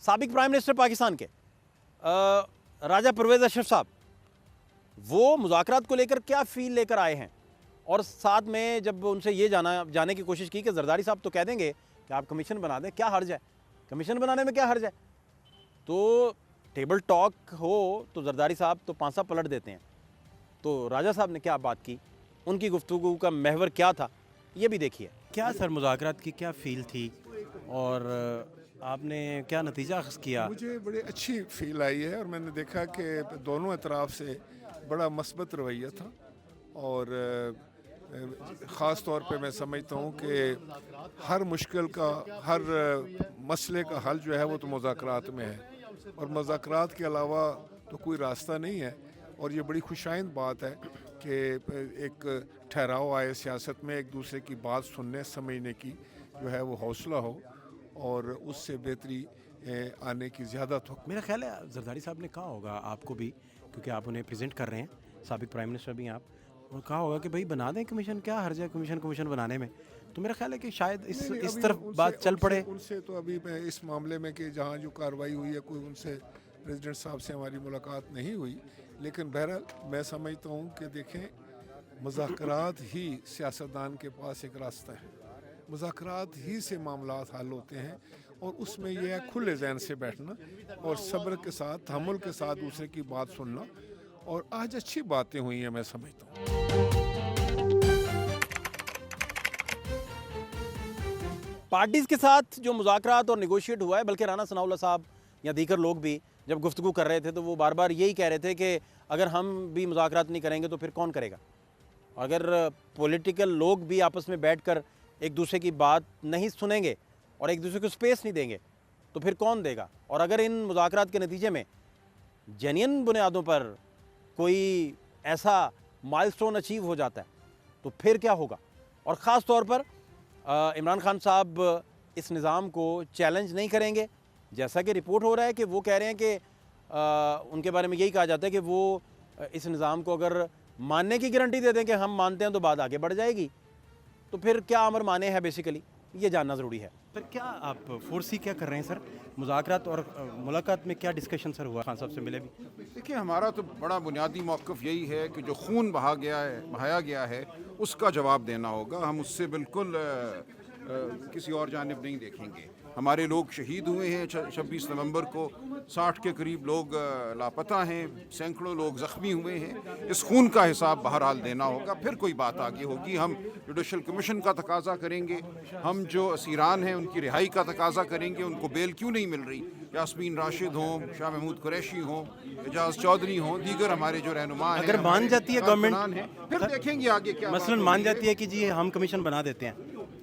سابق prime minister Pakistan کے راجہ پرویز اشرف صاحب وہ مذاکرات کو لے کر کیا فیل لے کر آئے ہیں، اور ساتھ میں جب ان سے یہ جانے کی کوشش کی کہ زرداری صاحب تو کہہ دیں گے کہ آپ کمیشن بنا دیں، کیا حرج ہے، کمیشن بنانے میں کیا حرج ہے، تو ٹیبل ٹاک ہو تو زرداری صاحب تو پانسا پلٹ دیتے ہیں. تو راجہ صاحب نے کیا بات کی، ان کی گفتگو کا محور کیا تھا، یہ بھی دیکھیے. کیا سر مذاکرات کی کیا فیل تھی اور آپ نے کیا نتیجہ اخذ کیا؟ مجھے بڑی اچھی فیل آئی ہے اور میں نے دیکھا کہ دونوں اطراف سے بڑا مثبت رویہ تھا، اور خاص طور پہ میں سمجھتا ہوں کہ ہر مشکل کا، ہر مسئلے کا حل جو ہے وہ تو مذاکرات میں ہے، اور مذاکرات کے علاوہ تو کوئی راستہ نہیں ہے. اور یہ بڑی خوشائند بات ہے کہ ایک ٹھہراؤ آئے سیاست میں، ایک دوسرے کی بات سننے سمجھنے کی جو ہے وہ حوصلہ ہو، اور اس سے بہتری آنے کی زیادہ تو. میرا خیال ہے زرداری صاحب نے کہا ہوگا آپ کو بھی، کیونکہ آپ انہیں پریزنٹ کر رہے ہیں، سابق پرائم منسٹر بھی ہیں آپ، اور کہا ہوگا کہ بھائی بنا دیں کمیشن، کیا حرج ہے کمیشن بنانے میں. تو میرا خیال ہے کہ شاید اس طرف بات چل پڑے. ان سے تو ابھی اس معاملے میں کہ جہاں جو کارروائی ہوئی ہے، کوئی ان سے پریزیڈنٹ صاحب سے ہماری ملاقات نہیں ہوئی، لیکن بہرحال میں سمجھتا ہوں کہ دیکھیں، مذاکرات ہی سیاستدان کے پاس ایک راستہ ہے، مذاکرات ہی سے معاملات حل ہوتے ہیں، اور اس میں یہ ہے کھلے ذہن سے بیٹھنا اور صبر کے ساتھ، تحمل کے ساتھ دوسرے کی بات سننا. اور آج اچھی باتیں ہوئی ہیں میں سمجھتا ہوں. پارٹیز کے ساتھ جو مذاکرات اور نیگوشیٹ ہوا ہے، بلکہ رانا ثناء اللہ صاحب یا دیگر لوگ بھی جب گفتگو کر رہے تھے تو وہ بار بار یہی کہہ رہے تھے کہ اگر ہم بھی مذاکرات نہیں کریں گے تو پھر کون کرے گا. اگر پولیٹیکل لوگ بھی آپس میں بیٹھ کر ایک دوسرے کی بات نہیں سنیں گے اور ایک دوسرے کو سپیس نہیں دیں گے تو پھر کون دے گا. اور اگر ان مذاکرات کے نتیجے میں جینین بنیادوں پر کوئی ایسا مائل سٹون اچیو ہو جاتا ہے تو پھر کیا ہوگا. اور خاص طور پر عمران خان صاحب اس نظام کو چیلنج نہیں کریں گے، جیسا کہ رپورٹ ہو رہا ہے کہ وہ کہہ رہے ہیں کہ ان کے بارے میں یہی کہا جاتا ہے کہ وہ اس نظام کو اگر ماننے کی گارنٹی دے دیں کہ ہم مانتے ہیں تو بات آگے بڑھ جائے گی. تو پھر کیا امر مانے ہے، بیسیکلی یہ جاننا ضروری ہے. سر کیا آپ فورسی کیا کر رہے ہیں سر، مذاکرات اور ملاقات میں کیا ڈسکشن سر ہوا، خان صاحب سے ملے بھی؟ دیکھیے، ہمارا تو بڑا بنیادی موقف یہی ہے کہ جو خون بہایا گیا ہے اس کا جواب دینا ہوگا. ہم اس سے بالکل کسی اور جانب نہیں دیکھیں گے. ہمارے لوگ شہید ہوئے ہیں 26 نومبر کو، 60 کے قریب لوگ لاپتہ ہیں، سینکڑوں لوگ زخمی ہوئے ہیں. اس خون کا حساب بہرحال دینا ہوگا، پھر کوئی بات آگے ہوگی. ہم جوڈیشل کمیشن کا تقاضا کریں گے، ہم جو اسیران ہیں ان کی رہائی کا تقاضا کریں گے. ان کو بیل کیوں نہیں مل رہی؟ یاسمین راشد ہوں، شاہ محمود قریشی ہوں، اعجاز چودھری ہوں، دیگر ہمارے جو رہنما ہیں، اگر مان جاتی ہے گورنمنٹ، پھر دیکھیں گے آگے کیا. مثلا مان جاتی ہے کہ جی ہم کمیشن بنا دیتے ہیں،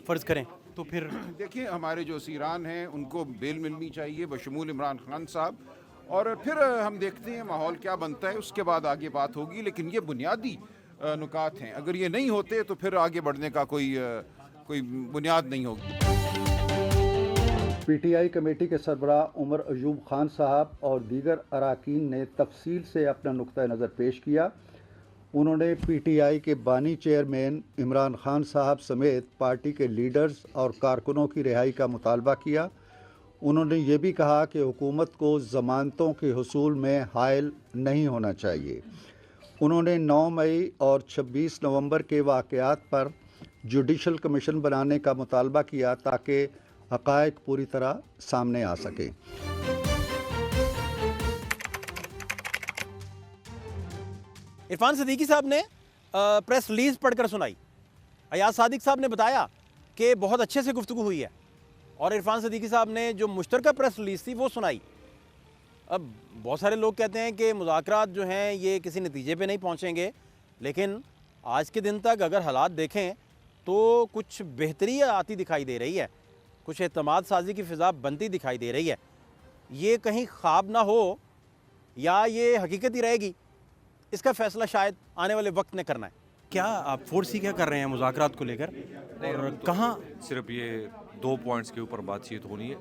فرض کریں، تو پھر دیکھیں ہمارے جو اسیران ہیں ان کو بیل ملنی چاہیے بشمول عمران خان صاحب، اور پھر ہم دیکھتے ہیں ماحول کیا بنتا ہے، اس کے بعد آگے بات ہوگی. لیکن یہ بنیادی نکات ہیں، اگر یہ نہیں ہوتے تو پھر آگے بڑھنے کا کوئی بنیاد نہیں ہوگی. پی ٹی آئی کمیٹی کے سربراہ عمر ایوب خان صاحب اور دیگر اراکین نے تفصیل سے اپنا نقطہ نظر پیش کیا. انہوں نے پی ٹی آئی کے بانی چیئرمین عمران خان صاحب سمیت پارٹی کے لیڈرز اور کارکنوں کی رہائی کا مطالبہ کیا. انہوں نے یہ بھی کہا کہ حکومت کو ضمانتوں کے حصول میں حائل نہیں ہونا چاہیے. انہوں نے 9 مئی اور 26 نومبر کے واقعات پر جوڈیشل کمیشن بنانے کا مطالبہ کیا تاکہ حقائق پوری طرح سامنے آ سکیں. عرفان صدیقی صاحب نے پریس ریلیز پڑھ کر سنائی. ایاز صادق صاحب نے بتایا کہ بہت اچھے سے گفتگو ہوئی ہے، اور عرفان صدیقی صاحب نے جو مشترکہ پریس ریلیز تھی وہ سنائی. اب بہت سارے لوگ کہتے ہیں کہ مذاکرات جو ہیں یہ کسی نتیجے پہ نہیں پہنچیں گے، لیکن آج کے دن تک اگر حالات دیکھیں تو کچھ بہتری آتی دکھائی دے رہی ہے، کچھ اعتماد سازی کی فضا بنتی دکھائی دے رہی ہے. یہ کہیں خواب نہ ہو یا یہ حقیقت ہی رہے گی، اس کا فیصلہ شاید آنے والے وقت نے کرنا ہے. کیا آپ فورسی کیا کر رہے ہیں مذاکرات کو لے کر، اور کہاں؟ صرف یہ 2 پوائنٹس کے اوپر بات چیت ہونی ہے،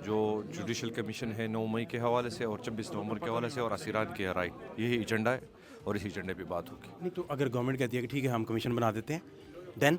جو جوڈیشل کمیشن ہے 9 مئی کے حوالے سے اور 26 نومبر کے حوالے سے، اور اسیران کی رہائی. یہی ایجنڈا ہے اور اسی ایجنڈے پہ بات ہوگی. نہیں تو اگر گورنمنٹ کہتی ہے کہ ٹھیک ہے ہم کمیشن بنا دیتے ہیں، دین